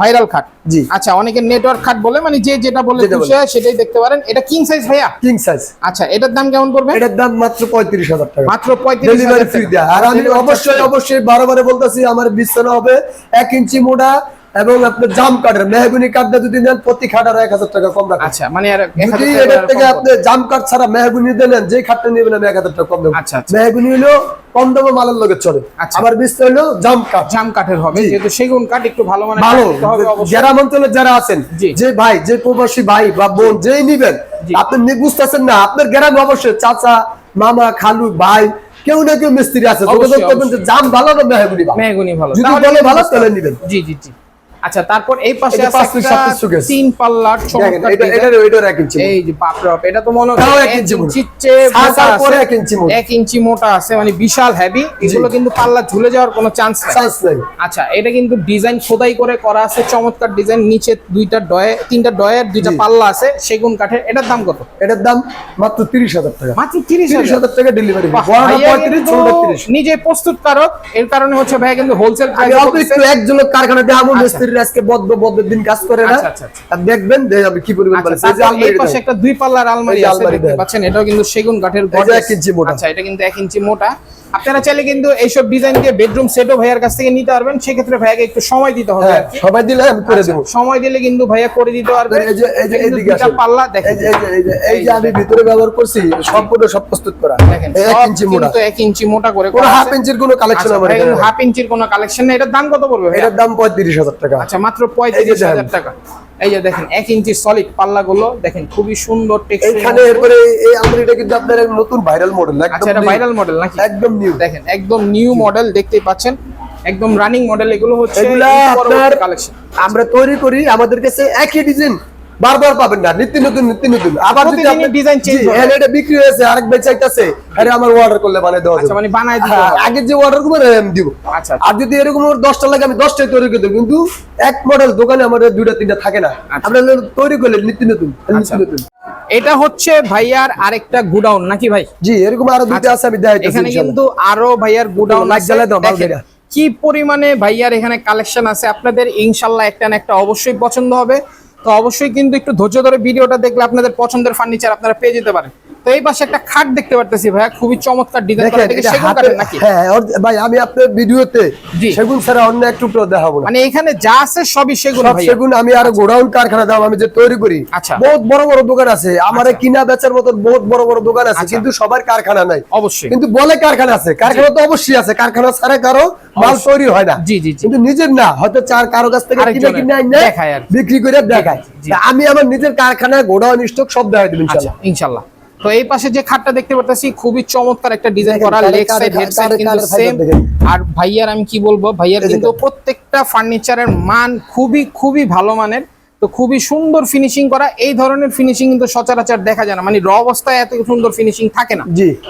ভাইরাল খাট। জি। আচ্ছা, অনেকে নেটওয়ার্ক খাট বলে, মানে যে যেটা বলে খুশি হয় সেটাই দেখতে পারেন। এটা কিং সাইজ ভাইয়া? King size. আচ্ছা, এটার দাম কেমন পড়বে? এটার দাম মাত্র 35,000 টাকা, মাত্র 35,000 ডেলিভারি ফ্রি দেয়। আর আমি অবশ্যই বারে বলতাছি, আমার বিছানা হবে 1 ইঞ্চি মোটা এবং আপনার জাম কাঠের মেহগনি কাঠটা যদি নেন প্রতি খাটার 1,000 টাকা কম রাখা। আচ্ছা, মানে আর যদি এটার থেকে আপনি জাম কাঠ ছাড়া মেহগনি দিলেন, যে খাটটা নেবেন আমি 1,000 টাকা কম দেব। আচ্ছা, মেহগনি হলো কম দামে মালের লগে চলে। আমার বিছানা হলো জাম কাঠের হবে, যেহেতু সেগুন কাঠ একটু ভালো মানের নিতে হবে। গ্রাম অঞ্চলে যারা আছেন, যে ভাই, যে প্রবাসী ভাই বা বোন যেই নিবেন, আপনি বুঝতেছেন না, আপনার গ্রামে অবশ্যই চাচা, মামা, খালু, ভাই কেউ না কেউ মিস্ত্রি আছে, যোগাযোগ করবেন যে জাম ভালো না মেহগনি ভালো। যদি বলে ভালো তাহলে নিবেন। জি। আচ্ছা, তারপর এই পাশে আছে একটা 3 পাল্লার চমৎকার এই যে বাপরপ, এটা তো মনে হয় 1 ইঞ্চি মোটা আছে, মানে বিশাল হেভি। এগুলো কিন্তু পাল্লা ঝুলে যাওয়ার কোনো চান্স নাই। আচ্ছা, এটা কিন্তু ডিজাইন খোদাই করে করা আছে, চমৎকার ডিজাইন। নিচে তিনটা ডয়ের 2টা পাল্লা আছে সেগুন কাঠের। এটার দাম কত? এটার দাম মাত্র 30,000 টাকা, মাত্র 30,000 টাকা ডেলিভারি। নিজে প্রস্তুতকারক, এর কারণে হচ্ছে ভাই কিন্তু হোলসেল একটু একজন কারখানা দেখাবো, আজকে বদ্ধ দিন কাজ করে না। আর দেখবেন আমি কি পরিমাণ বলেছি। এই পাশে একটা 2 পাল্লার আলমারি আছে, দেখতে পাচ্ছেন। এটাও কিন্তু সেগুন কাঠের, 1 ইঞ্চি মোটা। আচ্ছা, এটা কিন্তু 1 ইঞ্চি মোটা। আপনারা চাইলে কিন্তু এইসব ডিজাইন দিয়ে বেডরুম সেটও ভাইয়ার কাছ থেকে নিতে পারবেন। সেক্ষেত্রে ভাইয়াকে একটু সময় দিতে হবে। সময় দিলে আমি করে দেব, সময় দিলে কিন্তু ভাইয়া করে দিতে পারবে। এই যে এইদিকে আসেন, পাল্লা দেখেন, এই যে আমি ভিতরে ব্যবহার করছি, সম্পূর্ণ সব প্রস্তুত করা। দেখেন 1 ইঞ্চি মোটা, 1 ইঞ্চি মোটা করে করা। হাফ ইঞ্চির কোনো কালেকশন আমার এখানে হাফ ইঞ্চির কোনো কালেকশন নেই। এটার দাম কত পড়বে? এটার দাম 35,000 টাকা। আচ্ছা, মাত্র 35,000 টাকা। এই যে দেখেন 1 ইঞ্চি সলিড পাল্লাগুলো দেখেন, খুবই সুন্দর টেক্সচার। এখানে এরপরে এই আলমারিটা কিন্তু আপনার নতুন ভাইরাল মডেল। আচ্ছা, এটা ভাইরাল মডেল নাকি? একদম নিউ। দেখেন একদম নিউ মডেল, দেখতেই পাচ্ছেন, একদম রানিং মডেল। এগুলো হচ্ছে আপনার কালেকশন, আমরা তৈরি করি, আমাদের কাছে একই ডিজাইন বারবার পাবেন না, নিত্য নতুন। আবার যদি আপনি ডিজাইন চেঞ্জ হয়, এটা বিক্রি হয়েছে, আরেক ভাই চাইতাছে, আরে আমার অর্ডার করলে বানাই দেওয়া যাবে। আচ্ছা, মানে বানাই দিতে হবে। আগে যে অর্ডার করব আমি দিব। আচ্ছা, আর যদি এরকম 10টা লাগে আমি 10টাই তৈরি করে দেব, কিন্তু এক মডেল দোকানে আমাদের 2টা 3টা থাকে না। আমরা তৈরি করলে নিত্য নতুন। এটা হচ্ছে ভাইয়ার আরেকটা গুডাউন নাকি ভাই? জি, এরকম আরো দুটো আছে, আমি দেখাইতেছি। এখানে কিন্তু আরো ভাইয়ার গুডাউন আছে। কি পরিমাণে ভাইয়ার এখানে কালেকশন আছে, আপনাদের ইনশাআল্লাহ একটা না একটা অবশ্যই পছন্দ হবে। তো অবশ্যই কিন্তু একটু ধৈর্য ধরে ভিডিওটা দেখলে আপনাদের পছন্দের ফার্নিচার আপনারা পেয়ে যেতে পারেন। তো এই পাশে একটা খাট দেখতে পারতেছি ভাইয়া, খুবই চমৎকার ডিজাইন করা, এটা কি সেগুন কাঠের নাকি? হ্যাঁ ভাই, আমি আপনার ভিডিওতে সেগুন ছাড়া অন্য এক টুকরো দেখাবো না। মানে এখানে যা আছে সবই সেগুন ভাই? সেগুন। আমি আর গোডাউন কারখানা দাও আমি যে তৈরি করি, বহুত বড় বড় দোকান আছে আমারে কিনা বেচার মতো, বহুত বড় বড় দোকান আছে, কিন্তু সবার কারখানা নাই। অবশ্যই। কিন্তু বলে কারখানা আছে, কারখানা তো অবশ্যই আছে, কারখানা ছাড়া কারো মাল তৈরি হয় না। জি জি। কিন্তু নিজের না, হয়তো চার কারো কাছ থেকে কিনে দেখায় আর বিক্রি করে দেখায়। আমি আমার নিজের কারখানা গোডাউন স্টক সব দেখাই দেব ইনশাআল্লাহ। ইনশাআল্লাহ। তো এই পাশে যে খাটটা দেখতে পারতেছি খুবই চমৎকার একটা ডিজাইন করা, লেগ সাইড হেড সাইড কিন্তু সেম। আর ভাইয়ার আমি কি বলবো, ভাইয়ার কিন্তু প্রত্যেকটা ফার্নিচারের মান খুবই খুবই ভালো মানের, তো খুবই সুন্দর ফিনিশিং করা। এই ধরনের ফিনিশিং কিন্তু সচরাচর দেখা যায় না, মানে র অবস্থায় এত সুন্দর ফিনিশিং থাকে না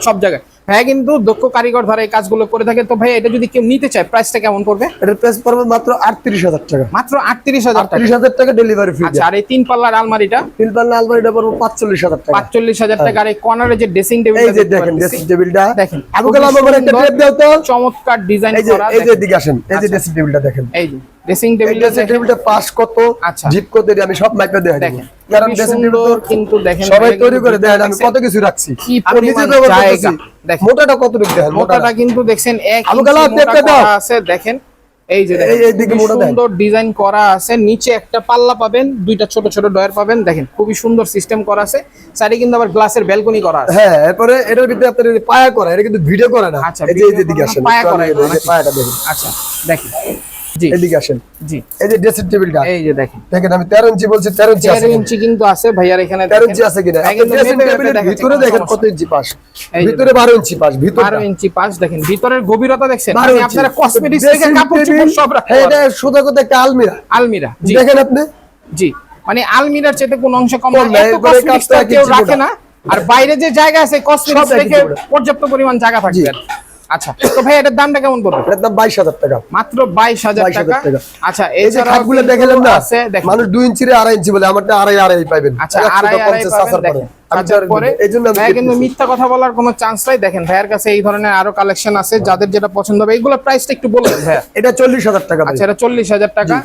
সব জায়গায়। ভাই কিন্তু দক্ষ কারিগর ধারা এই কাজগুলো করে থাকে। তো ভাই এটা যদি কেউ নিতে চায় প্রাইসটা কেমন পড়বে? এটার প্রাইস পড়বে মাত্র 38000 টাকা। মাত্র 38000 টাকা? 38000 টাকা ডেলিভারি ফ্রি। আচ্ছা, আর এই 3 পাল্লার আলমারিটা? 3 পাল্লার আলমারিটা পড়বে 45000 টাকা। 45000 টাকা। আর এই কর্নারে যে ড্রেসিং টেবিলটা, এই যে দেখেন ড্রেসিং টেবিলটা দেখেন, আবু কালাম আমার একটা টেপ দাও তো, চমৎকার ডিজাইন করা। এই যে এদিকে আসেন, এই যে ড্রেসিং টেবিলটা দেখেন, এই যে ড্রেসিং টেবিলটা পাশ কত, জিপ কত, আমি সব মাইপা দেখাই দেব। কারণ ড্রেসিং টেবিল তো কিন্তু দেখেন সবাই তৈরি করে দেন, আমি কত কিছু রাখছি, আমি নিজে ব্যবহার করতেছি। মোটাটা কত দেখেন, মোটাটা কিন্তু দেখছেন এক আবু কালাম টেপটা দাও আছে, দেখেন এই যে দেখেন সুন্দর ডিজাইন করা আছে। নিচে একটা পাল্লা পাবেন, দুইটা ছোট ছোট ডয়ার পাবেন, দেখেন খুবই সুন্দর সিস্টেম করা আছে। সাইডে কিন্তু আবার গ্লাসের ব্যালকনি করা আছে। হ্যাঁ, এরপরে এটার ভিতরে আপনার পায়া করা, এটা কিন্তু ভিডিও করে না। আচ্ছা, এই যে দিকে আসেন, পায়া করা, এই যে পায়াটা দেখেন। আচ্ছা দেখেন, জি এদিকে আসেন, জি এই যে ড্রেসিং টেবিলটা, এই যে দেখেন, দেখেন আমি 13 ইঞ্চি বলছি, 13 ইঞ্চি আছে, 13 ইঞ্চি কিন্তু আছে ভাইয়ার এখানে। 13 ইঞ্চি আছে কিনা ড্রেসিং টেবিলের ভিতরে দেখেন কত ইঞ্চি পাশ, ভিতরে 12 ইঞ্চি পাশ, ভিতরে 12 ইঞ্চি পাশ। দেখেন ভিতরের গভীরতা দেখছেন, মানে আপনারা কসমেটিক্স থেকে কাপড় চোপড় সব রাখতে পারেন। এটা শুধু কথা একটা আলমিরা, আলমিরা জি দেখেন আপনি, জি মানে আলমিরার চেয়ে কোনো অংশ কম না, এত কসমেটিক্স কেউ রাখে না। আর বাইরে যে জায়গা আছে কসমেটিক্স থেকে পর্যাপ্ত পরিমাণ জায়গা থাকবে। আচ্ছা, তো ভাই এটার দামটা কেমন পড়বে? এটার দাম 22000 টাকা, মাত্র 22000 টাকা। আচ্ছা, এই যে খাটগুলো দেখলেন না, আছে দেখেন, মানুষ 2 ইঞ্চি 2.5 ইঞ্চি বলে, আমারটা 2.5 পাবেন। আচ্ছা, 2.5 পাবেন। ভাই কিন্তু মিথ্যা কথা বলার কোনো চান্স নাই। দেখেন ভাইয়ের কাছে এই ধরনের আরো কালেকশন আছে, যাদের যেটা পছন্দ হবে। এইগুলোর প্রাইসটা একটু বলবেন ভাই। এটা 40000 টাকা। আচ্ছা, এটা 40000 টাকা।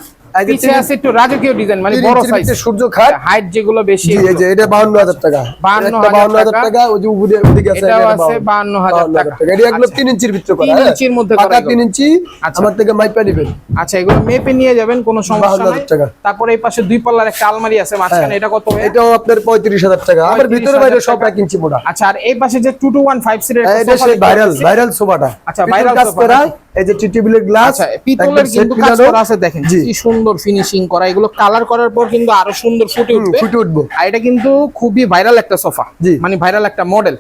পিছে আছে একটু রাজকীয় ডিজাইন, মানে বড় সাইজ সূর্য খাট, হাইট যেগুলো বেশি। এই যে এটা 52000 টাকা, 52000 টাকা। ওই যে ওদিকে আছে, এটাও আছে 52000 টাকা। এটা এগুলো 3 ইঞ্চির ভিতরে করা, 3 ইঞ্চির মধ্যে করা, 3 ইঞ্চি আমার থেকে মাইপা নেবেন। আচ্ছা, এগুলো মেপে নিয়ে যাবেন, কোনো সমস্যা নাই। তারপর এই পাশে 2 পাল্লার একটা আলমারি আছে মাঝখানে, এটা কত? এটাও আপনার 35000 টাকা। আমার ভিতরে বাইরে সব 1 ইঞ্চি মোটা। আচ্ছা, আর এই পাশে যে 2215 সিরিজের এটা সেই ভাইরাল সোফাটা। আচ্ছা, ভাইরাল সোফা, এই যে টিটিবিলের গ্লাস, আচ্ছা পিতলের কিন্তু কাজ করা আছে, দেখেন কি সুন্দর ফিনিশিং করা। এগুলো কালার করার পর কিন্তু আরো সুন্দর ফুটে উঠবে। আর এটা কিন্তু খুবই ভাইরাল একটা সোফা, মানে ভাইরাল একটা মডেল।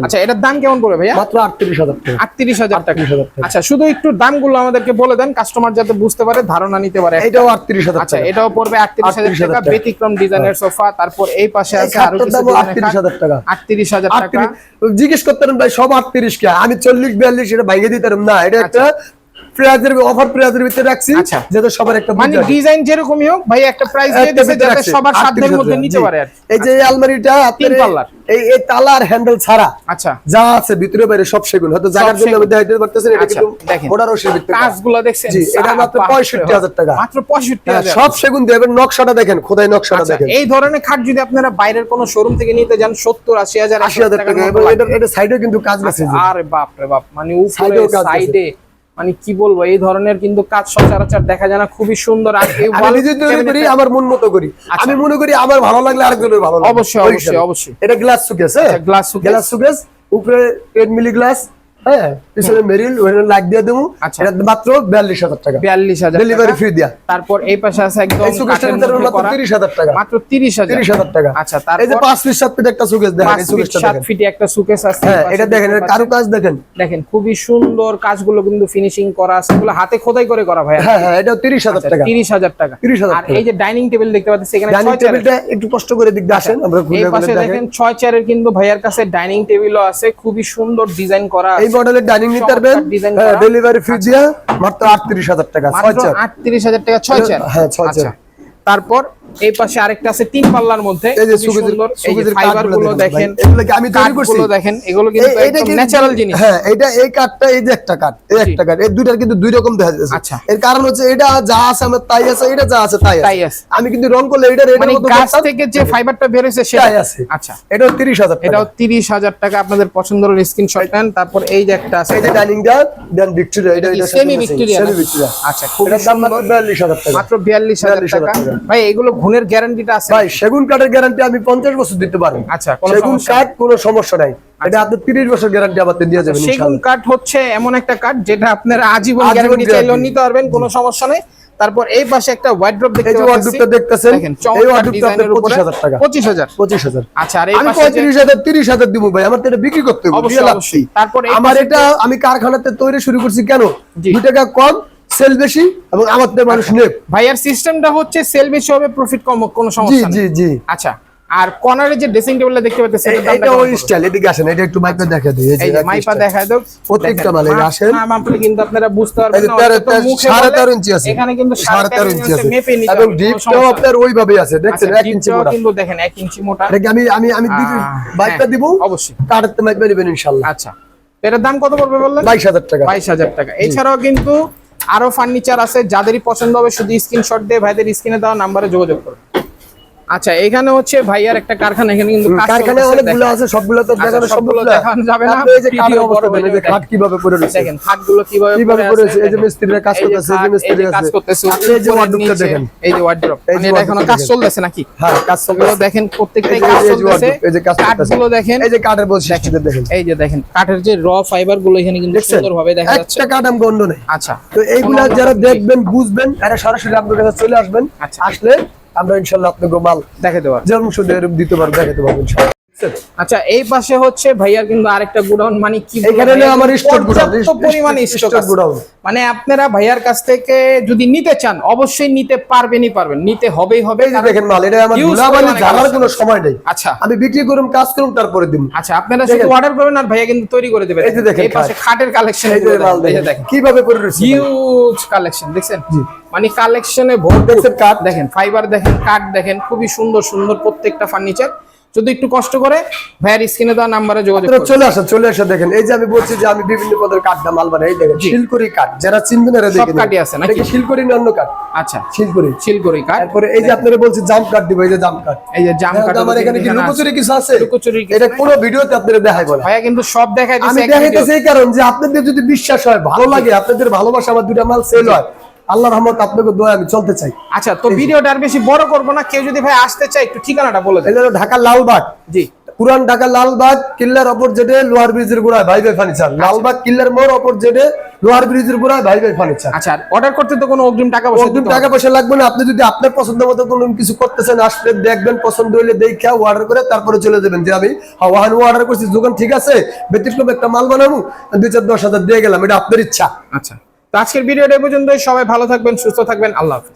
আচ্ছা, এটার দাম কেমন পড়বে ভাইয়া? মাত্র 38000 টাকা। 38000 টাকা। আচ্ছা, শুধু একটু দামগুলো আমাদেরকে বলে দেন, কাস্টমার যাতে বুঝতে পারে, ধারণা নিতে পারে। এটাও 38000 টাকা। আচ্ছা, এটাও পড়বে 38000 টাকা, ব্যতিক্রম ডিজাইনের সোফা। তারপর এই পাশে আছে আরো কিছু, 38000 টাকা। 38000 টাকা। জিজ্ঞেস করতেন ভাই সব 38 কে, আমি 40 42 এটা ভাঙিয়ে দিতাম না। এটা একটা প্রাইজের অফার, প্রাইজের ভিতরে রাখছি, যাতে সবার একটা মানে ডিজাইন যেরকমই হোক ভাই একটা প্রাইস দিয়ে দিয়েছে, যাতে সবার সাধ্যের মধ্যে নিতে পারে। এই যে আলমারিটা 3 পাল্লার, এই তালা আর হ্যান্ডেল ছাড়া আচ্ছা যা আছে ভিতরে বাইরে সব সেগুন। হয়তো জায়গার জন্য আমি দেখাইতে পারতেছেন, এটা কিন্তু বড় রশির ভিতরে কাজগুলো দেখছেন। জি, এটা মাত্র 65000 টাকা। মাত্র 65000। সব সেগুন দিয়ে, নকশাটা দেখেন, খোদাই নকশাটা দেখেন। এই ধরনের খাট যদি আপনারা বাইরের কোনো শোরুম থেকে নিতে যান 70-80 টাকা, এবং এটা সাইডে কিন্তু কাজ আছে। আরে বাপ রে বাপ, মানে উপরে সাইডে, মানে কি বলবো, এই ধরনের কিন্তু কাজ সচরাচর দেখা যায় না, খুবই সুন্দর। আর এই আমি নিজে তৈরি করি, আমার মন মতো করি। আমি মনে করি আমার ভালো লাগলে আরেকজনের ভালো লাগবে। অবশ্যই অবশ্যই অবশ্যই। এটা গ্লাস সুকেস, গ্লাস সুকেস, উপরে 10 মিলি গ্লাস, হ্যাঁ, পিছনে মেরিল, ওখানে লাগ দিয়ে দেবো। এটা মাত্র 42000 টাকা, 42000 ডেলিভারি ফ্রি দিয়া। তারপর এই পাশে আছে একদম সুকেসের ভিতরে মাত্র 30000 টাকা, মাত্র 30000 টাকা। আচ্ছা, তারপর এই যে 5 ফিট 7 ফিট একটা সুকেস দেখেন, এই সুকেসটা দেখেন, 7 ফিটে একটা সুকেস আছে। হ্যাঁ, এটা দেখেন, এর কারু কাজ দেখেন, দেখেন খুবই সুন্দর কাজগুলো কিন্তু ফিনিশিং করা আছে, এগুলো হাতে খোদাই করে করা ভাই। হ্যাঁ হ্যাঁ, এটা 30000 টাকা, 30000 টাকা। আর এই যে ডাইনিং টেবিল দেখতে পাচ্ছেন, এখানে 6 টেবিলটা একটু কষ্ট করে দিক দিয়ে আসেন, আমরা ঘুরে ঘুরে এই পাশে দেখেন 6 চেয়ারের কিন্তু ভাইয়ার কাছে ডাইনিং টেবিলও আছে, খুবই সুন্দর ডিজাইন করা আছে। এই মডেলের ডাইনিং ডেলিভারি ফ্রি দিয়া মাত্র 38000 টাকা, 6 চেয়ার। 38000 টাকা 6 চেয়ার। হ্যাঁ, 6 চেয়ার। তারপর এই পাশে আরেকটা আছে 3 পাল্লার মধ্যে, এই যে খুবই সুন্দর। এই যে সুগেজের ফাইবার গুলো দেখেন, এগুলো কি আমি তৈরি করছি? কাঠগুলো দেখেন, এগুলো কিন্তু একদম ন্যাচারাল জিনিস। হ্যাঁ, এটা এই কাঠটা, এই যে একটা কাঠ, এই একটা কাঠ, এই দুইটার কিন্তু দুই রকম দেখা যাচ্ছে। আচ্ছা। এর কারণ হচ্ছে এটা যা আছে আমার তাই আছে, এটা যা আছে তাই আছে। আমি কিন্তু রং করলে এটা মানে গাছ থেকে যে ফাইবারটা বের হয়েছে সেটাই আছে। আচ্ছা, এটাও 30,000 টাকা। এটাও 30,000 টাকা। আপনাদের পছন্দের স্ক্রিনশট নেন। তারপর এই যে একটা আছে, এই যে ডাইনিং টা দেন ভিক্টোরিয়া, এটা সেমি ভিক্টোরিয়া। আচ্ছা, খুব দাম মাত্র 42,000 টাকা। মাত্র 42,000 টাকা। ভাই এগুলো গুণের গ্যারান্টিটা আছে? ভাই সেগুন কাঠের গ্যারান্টি আমি 50 বছর দিতে পারি। আচ্ছা, সেগুন কাঠ কোনো সমস্যা নাই। এটা আপনি 30 বছর গ্যারান্টি আমাদের দিয়ে যাবেন ইনশাআল্লাহ। সেগুন কাঠ হচ্ছে এমন একটা কাঠ যেটা আপনারা আজীবন আজীবন গ্যারান্টি চাইলেও guarantee। নিতে পারবেন, কোনো সমস্যা নেই। তারপর এই পাশে একটা ওয়ার্ড্রপ দেখতে এই যে ওয়ার্ডরোবটা দেখতেছেন, এই ওয়ার্ডরোবটা আপনার 25,000 টাকা। 25,000। আচ্ছা, আর এই আমি পাশে 35,000 30,000 দিব ভাই, আমার তো এটা বিক্রি করতে হবে। অবশ্যই, অবশ্যই। তারপর এই আমার পাশে এটা আমি কারখানাতে তৈরি শুরু করছি কেন? জি। 2 টাকা কম, সেল বেশি এবং আমাদের মানুষ নেবে। ভাইয়ার সিস্টেমটা হচ্ছে সেল বেশি হবে, প্রফিট কম, কোনো জি সমস্যা নেই। জি জি। আচ্ছা, আর কর্নারে যে ড্রেসিং টেবিলটা দেখতে পাচ্ছেন সেটার দামটা এটা কেমন ওই পড়বে? স্টাইল, এদিকে আসেন, এটা একটু মাইপা দেখা দিই। এই যে মাইপা দেখায় দাও প্রত্যেকটা মালে আসেন। নাম আপনি কিন্তু আপনারা বুঝতে পারবেন এই যে না, 13.5 ইঞ্চি আছে, এখানে কিন্তু 13.5 ইঞ্চি আছে মেপে নিতে এবং হবে, কোনো ডিপটাও সমস্যা নেই। আপনার ওইভাবে আছে, দেখছেন 1 ইঞ্চি ডিপটাও মোটা। কিন্তু দেখেন 1 ইঞ্চি মোটা। এটা কি আমি বাইকটা দিব অবশ্যই, কাটতে মাইপা নেবেন ইনশাআল্লাহ। আচ্ছা, এটার দাম কত পড়বে বললেন? 22,000 টাকা। 22,000 টাকা। এছাড়াও কিন্তু আরো ফার্নিচার আছে, যাদেরই পছন্দ হবে শুধু স্ক্রিনশট দিয়ে ভাইদের স্ক্রিনে দেওয়া নাম্বারে যোগাযোগ করুন। আচ্ছা, এখানে হচ্ছে ভাইয়ার একটা কারখানা, এখানে কিন্তু কারখানায় অনেকগুলো আছে, সবগুলো তো দেখানো সবগুলো সম্ভব না। দেখানো যাবে না। আপনি এই যে কাঠের অবস্থা দেখেন, এই যে কাঠ কিভাবে পড়ে রয়েছে, দেখেন খাটগুলো কিভাবে পড়ে রয়েছে। এই যে মিস্ত্রিরা কাজ করতেছে, এই যে মিস্ত্রি কাজ আছে। করতেছে। আপনি এই যে ওয়ার্ডরোবটা দেখেন, এই যে ওয়ার্ডরোব, এই যে মানে এটা এখনো কাজ চলতেছে নাকি? হ্যাঁ, কাজ এগুলো চলতেছে। দেখেন, প্রত্যেকটাই এই যে- কাজ এই যে চলতেছে। wardrobe, এই যে কাজ করতেছে। কাঠগুলো দেখেন, এই যে কাঠের বৈশিষ্ট্য দেখেন, এই যে দেখেন কাঠের যে র ফাইবার গুলো এখানে কিন্তু দেখছেন? সুন্দরভাবে দেখা যাচ্ছে। একটা কাঠ গন্ধ নেই। আচ্ছা, তো এইগুলা যারা দেখবেন বুঝবেন, এরা সরাসরি আপনার কাছে চলে আসবেন। আচ্ছা। আসলে আমরা ইনশাআল্লাহ আপনাকে মাল দেখাতে পারবো। যেমন শুধু এরকম দিতে পারবো, দেখাতে পারবো ইনশাআল্লাহ। আচ্ছা, এই পাশে হচ্ছে ভাইয়ার কিন্তু আরেকটা গোডাউন, মানে কি বলবো, এখানে ভাইয়ার আমার কিন্তু স্টক গোডাউন, পর্যাপ্ত পরিমাণে স্টক আছে। গোডাউন। মানে আপনারা ভাইয়ার কাছ থেকে যদি নিতে চান অবশ্যই নিতে পারবেন, নিতে হবেই হবে। এই যে দেখেন মাল, এটা আমার Use ধুলাবালি করে অনেক জ্বালার বেশি। কোনো সময় নেই। আচ্ছা, আমি বিক্রি করুম, কাজ করুম, তারপরে দিব। আচ্ছা, আপনারা শুধু অর্ডার করবেন আর ভাইয়া কিন্তু তৈরি করে দেবে। এই যে দেখেন এই পাশে খাটের কালেকশন, এই যে মাল দেখেন কিভাবে করে রয়েছে। হিউজ কালেকশন দেখছেন, জি। মানে কালেকশনে ভরপুর। দেখছেন কাঠ দেখেন, ফাইবার দেখেন, কাঠ দেখেন, খুবই সুন্দর সুন্দর প্রত্যেকটা ফার্নিচার। যদি একটু কষ্ট করে ভাইয়ার স্ক্রিনে দেওয়া নাম্বারে যোগাযোগ আপনারা করুন। চলে আসেন দেখেন। এই যে আমি বলছি যে আমি বিভিন্ন পদের কাঠ মাল বানাই, এই দেখেন শিলকুড়ি কাঠ, যারা চিনবেন এরা সব দেখেন। কাঠই আছে নাকি? এটা কি শিলকুড়ি না অন্য কাঠ? আচ্ছা, শিলকুড়ি। শিলকুড়ি কাঠ। তারপরে এই যে আপনারা বলছি জাম কাঠ দিব, এই যে জাম কাঠ। এই যে জাম কাঠ, আমার এখানে কি লুকোচুরি কিছু আছে? লুকোচুরি কিছু এটা নাই। কোনো ভিডিওতে আপনারা দেখাই বলে। ভাইয়া কিন্তু সব দেখাই আমি দিয়েছে। দেখাইতেছি এই কারণ যে আপনাদের যদি বিশ্বাস হয়, ভালো লাগে, আপনাদের ভালোবাসা, আমার দুটা মাল সেল হয়, আল্লাহর রহমত আপনাকে দোয়া আমি চলতে চাই। আচ্ছা, তো ভিডিওটা আর বেশি বড় করব না। কেউ যদি ভাই আসতে চায় একটু ঠিকানাটা বলে দেন। এটা হলো ঢাকা লালবাগ, জি, পুরান ঢাকা লালবাগ কিল্লার অপোজিটে লোহার ব্রিজের গোড়ায় ভাই ভাই ফার্নিচার। লালবাগ কিল্লার মোড় অপোজিটে লোহার ব্রিজের গোড়ায় ভাই ভাই ফার্নিচার। আচ্ছা, অর্ডার করতে তো কোনো অগ্রিম টাকা পয়সা অগ্রিম দিতে টাকা হবে? পয়সা লাগবে না। আপনি যদি আপনার পছন্দ মতো কোনো কিছু করতেছেন, আসলে দেখবেন, পছন্দ হইলে দেখে অর্ডার করে তারপরে চলে যাবেন। যে আমি ওয়ান অর্ডার করছি, দোকান ঠিক আছে, ব্যতিক্রম একটা মাল বানাবো, 2-4-10 হাজার দিয়ে গেলাম, এটা আপনার ইচ্ছা। আচ্ছা, তো আজকের ভিডিওটা এই পর্যন্তই। সবাই ভালো থাকবেন, সুস্থ থাকবেন, আল্লাহ হাফেজ।